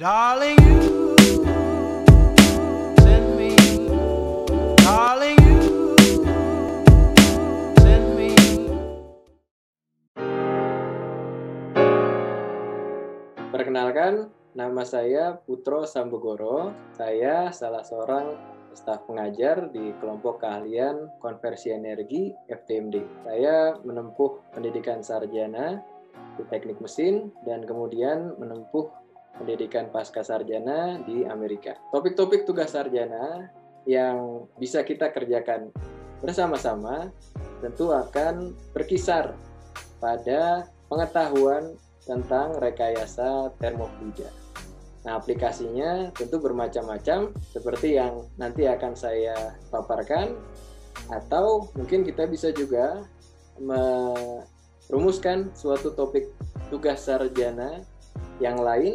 Darling, you send me. Darling, you send me. Perkenalkan, nama saya Putro Sambogoro. Saya salah seorang staf pengajar di kelompok keahlian konversi energi FTMD. Saya menempuh pendidikan sarjana di teknik mesin dan kemudian menempuh pendidikan pasca sarjana di Amerika. Topik-topik tugas sarjana yang bisa kita kerjakan bersama-sama tentu akan berkisar pada pengetahuan tentang rekayasa termofluida. Nah, aplikasinya tentu bermacam-macam seperti yang nanti akan saya paparkan, atau mungkin kita bisa juga merumuskan suatu topik tugas sarjana yang lain,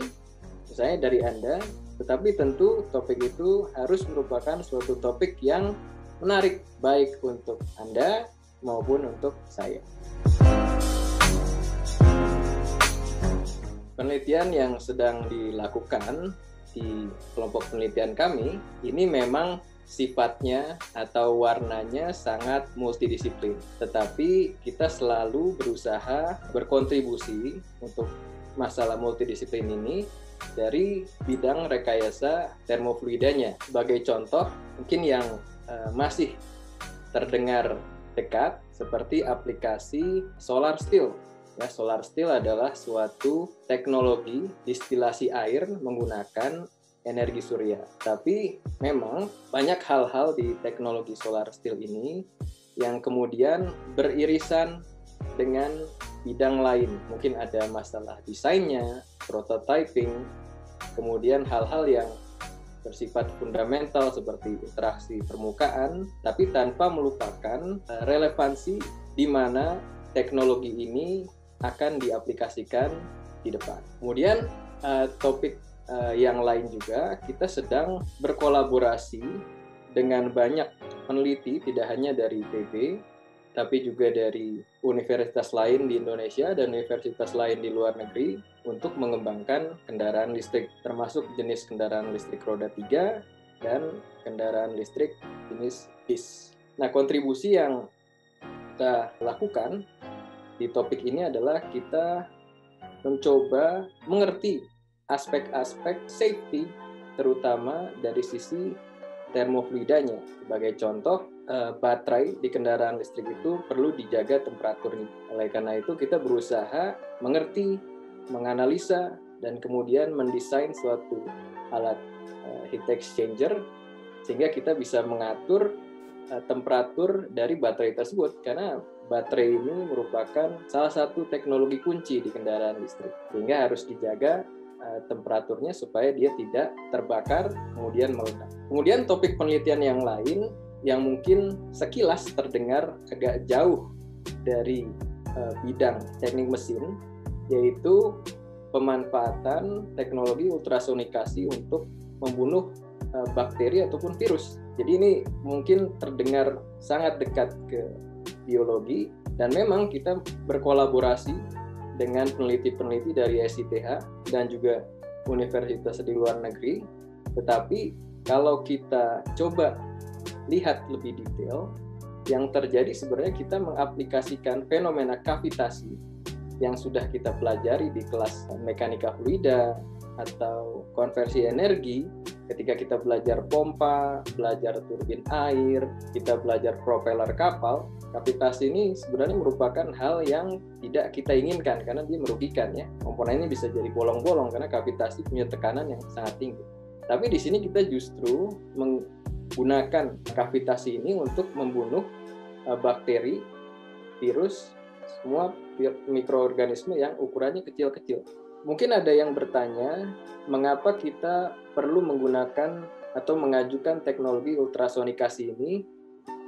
misalnya dari Anda, tetapi tentu topik itu harus merupakan suatu topik yang menarik, baik untuk Anda maupun untuk saya. Penelitian yang sedang dilakukan di kelompok penelitian kami, ini memang sifatnya atau warnanya sangat multidisiplin. Tetapi kita selalu berusaha berkontribusi untuk masalah multidisiplin ini dari bidang rekayasa termofluidanya. Sebagai contoh, mungkin yang masih terdengar dekat, seperti aplikasi solar still. Ya, solar still adalah suatu teknologi distilasi air menggunakan energi surya. Tapi memang banyak hal-hal di teknologi solar still ini yang kemudian beririsan dengan bidang lain. Mungkin ada masalah desainnya, prototyping, kemudian hal-hal yang bersifat fundamental seperti interaksi permukaan, tapi tanpa melupakan relevansi di mana teknologi ini akan diaplikasikan di depan. Kemudian topik yang lain juga, kita sedang berkolaborasi dengan banyak peneliti, tidak hanya dari ITB, tapi juga dari universitas lain di Indonesia dan universitas lain di luar negeri untuk mengembangkan kendaraan listrik, termasuk jenis kendaraan listrik roda 3 dan kendaraan listrik jenis bis. Nah, kontribusi yang kita lakukan di topik ini adalah kita mencoba mengerti aspek-aspek safety, terutama dari sisi termofluidanya. Sebagai contoh, baterai di kendaraan listrik itu perlu dijaga temperaturnya. Oleh karena itu, kita berusaha mengerti, menganalisa, dan kemudian mendesain suatu alat heat exchanger sehingga kita bisa mengatur temperatur dari baterai tersebut, karena baterai ini merupakan salah satu teknologi kunci di kendaraan listrik, sehingga harus dijaga temperaturnya supaya dia tidak terbakar kemudian meledak. Kemudian topik penelitian yang lain yang mungkin sekilas terdengar agak jauh dari bidang teknik mesin, yaitu pemanfaatan teknologi ultrasonikasi untuk membunuh bakteri ataupun virus. Jadi ini mungkin terdengar sangat dekat ke biologi, dan memang kita berkolaborasi dengan peneliti-peneliti dari SITH dan juga universitas di luar negeri. Tetapi kalau kita coba lihat lebih detail, yang terjadi sebenarnya kita mengaplikasikan fenomena kavitasi yang sudah kita pelajari di kelas mekanika fluida atau konversi energi. Ketika kita belajar pompa, belajar turbin air, kita belajar propeller kapal, kavitasi ini sebenarnya merupakan hal yang tidak kita inginkan karena dia merugikan, ya. Komponennya bisa jadi bolong-bolong karena kavitasi punya tekanan yang sangat tinggi. Tapi di sini kita justru menggunakan kavitasi ini untuk membunuh bakteri, virus, semua mikroorganisme yang ukurannya kecil-kecil. Mungkin ada yang bertanya, mengapa kita perlu menggunakan atau mengajukan teknologi ultrasonikasi ini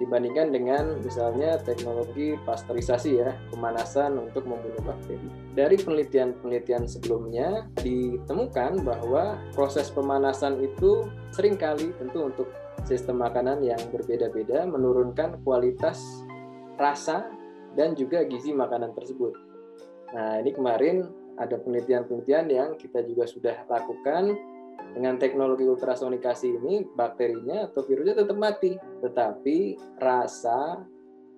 dibandingkan dengan misalnya teknologi pasteurisasi, ya, pemanasan untuk membunuh bakteri. Dari penelitian-penelitian sebelumnya ditemukan bahwa proses pemanasan itu seringkali tentu untuk sistem makanan yang berbeda-beda menurunkan kualitas rasa dan juga gizi makanan tersebut. Nah, ini kemarin ada penelitian-penelitian yang kita juga sudah lakukan dengan teknologi ultrasonikasi ini, bakterinya atau virusnya tetap mati, tetapi rasa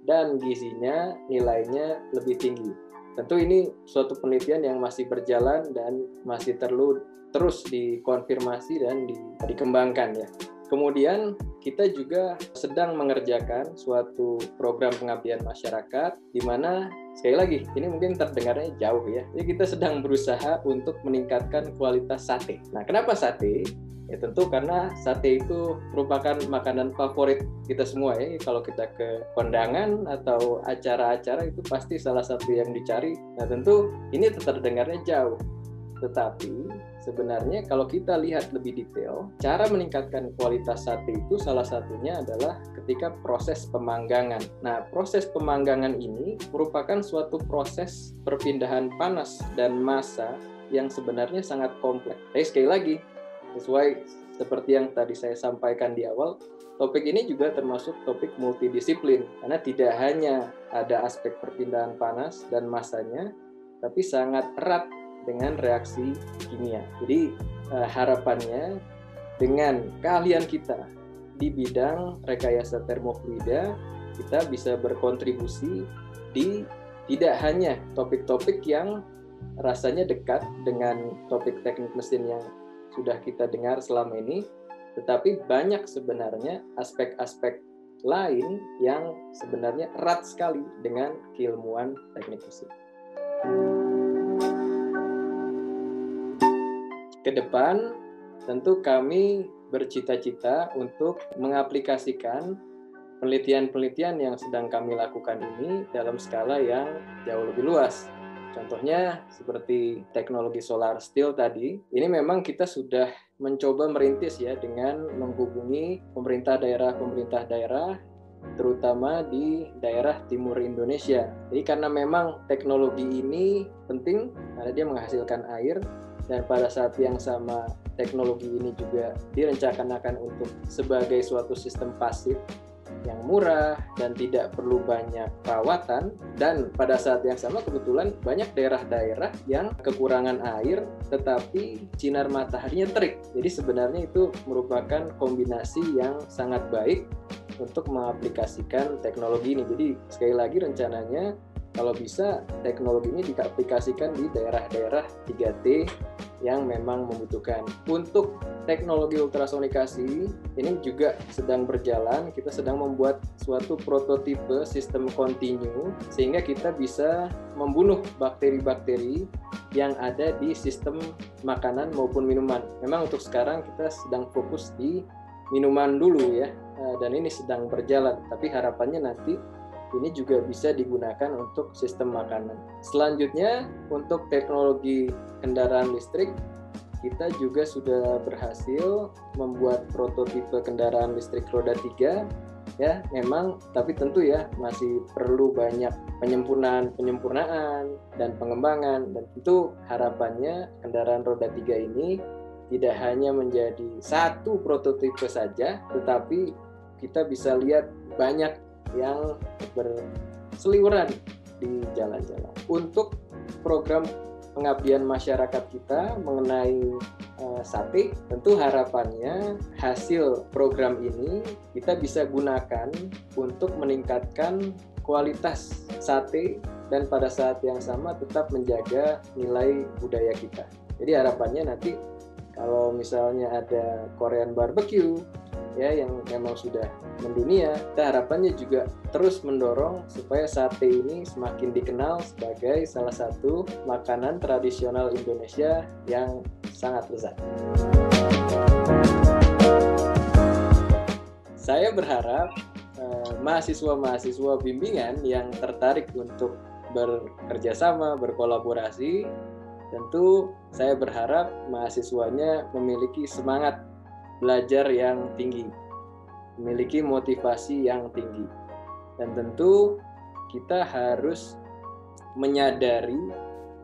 dan gizinya nilainya lebih tinggi. Tentu ini suatu penelitian yang masih berjalan dan masih perlu terus dikonfirmasi dan dikembangkan ya. Kemudian kita juga sedang mengerjakan suatu program pengabdian masyarakat di mana sekali lagi ini mungkin terdengarnya jauh ya. Jadi kita sedang berusaha untuk meningkatkan kualitas sate. Nah, kenapa sate? Ya tentu karena sate itu merupakan makanan favorit kita semua ya. Kalau kita ke kondangan atau acara-acara itu pasti salah satu yang dicari. Nah, tentu ini terdengarnya jauh. Tetapi sebenarnya kalau kita lihat lebih detail, cara meningkatkan kualitas sate itu salah satunya adalah ketika proses pemanggangan. Nah, proses pemanggangan ini merupakan suatu proses perpindahan panas dan massa yang sebenarnya sangat kompleks. Tapi sekali lagi, sesuai seperti yang tadi saya sampaikan di awal, topik ini juga termasuk topik multidisiplin, karena tidak hanya ada aspek perpindahan panas dan massanya, tapi sangat erat dengan reaksi kimia. Jadi harapannya dengan keahlian kita di bidang rekayasa termofluida, kita bisa berkontribusi di tidak hanya topik-topik yang rasanya dekat dengan topik teknik mesin yang sudah kita dengar selama ini, tetapi banyak sebenarnya aspek-aspek lain yang sebenarnya erat sekali dengan keilmuan teknik mesin. Ke depan, tentu kami bercita-cita untuk mengaplikasikan penelitian-penelitian yang sedang kami lakukan ini dalam skala yang jauh lebih luas. Contohnya seperti teknologi solar steel tadi, ini memang kita sudah mencoba merintis ya dengan menghubungi pemerintah daerah, terutama di daerah timur Indonesia. Jadi karena memang teknologi ini penting, karena dia menghasilkan air, dan pada saat yang sama teknologi ini juga direncanakan untuk sebagai suatu sistem pasif yang murah dan tidak perlu banyak perawatan, dan pada saat yang sama kebetulan banyak daerah-daerah yang kekurangan air tetapi sinar mataharinya terik. Jadi sebenarnya itu merupakan kombinasi yang sangat baik untuk mengaplikasikan teknologi ini. Jadi sekali lagi rencananya kalau bisa teknologi ini diaplikasikan di daerah-daerah 3T yang memang membutuhkan. Untuk teknologi ultrasonikasi ini juga sedang berjalan, kita sedang membuat suatu prototipe sistem kontinu sehingga kita bisa membunuh bakteri-bakteri yang ada di sistem makanan maupun minuman. Memang untuk sekarang kita sedang fokus di minuman dulu ya, dan ini sedang berjalan, tapi harapannya nanti ini juga bisa digunakan untuk sistem makanan. Selanjutnya, untuk teknologi kendaraan listrik, kita juga sudah berhasil membuat prototipe kendaraan listrik roda 3. Ya, memang, tapi tentu ya masih perlu banyak penyempurnaan dan pengembangan. Dan itu harapannya kendaraan roda 3 ini tidak hanya menjadi satu prototipe saja, tetapi kita bisa lihat banyak yang berseliweran di jalan-jalan. Untuk program pengabdian masyarakat kita mengenai sate, tentu harapannya hasil program ini kita bisa gunakan untuk meningkatkan kualitas sate dan pada saat yang sama tetap menjaga nilai budaya kita. Jadi harapannya nanti kalau misalnya ada Korean barbecue ya yang memang sudah mendunia, kita harapannya juga terus mendorong supaya sate ini semakin dikenal sebagai salah satu makanan tradisional Indonesia yang sangat lezat. Saya berharap mahasiswa-mahasiswa bimbingan yang tertarik untuk bekerja sama, berkolaborasi, tentu saya berharap mahasiswanya memiliki semangat belajar yang tinggi, memiliki motivasi yang tinggi. Dan tentu kita harus menyadari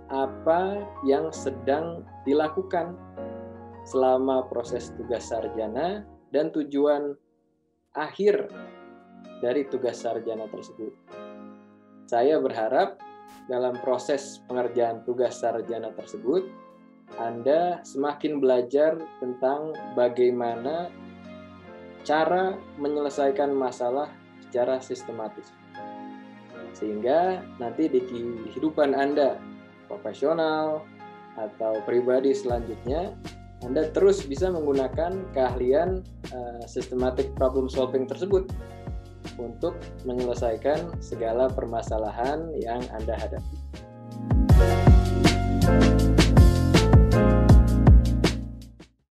apa yang sedang dilakukan selama proses tugas sarjana dan tujuan akhir dari tugas sarjana tersebut. Saya berharap dalam proses pengerjaan tugas sarjana tersebut, Anda semakin belajar tentang bagaimana cara menyelesaikan masalah secara sistematis. Sehingga nanti di kehidupan Anda profesional atau pribadi selanjutnya, Anda terus bisa menggunakan keahlian systematic problem solving tersebut untuk menyelesaikan segala permasalahan yang Anda hadapi.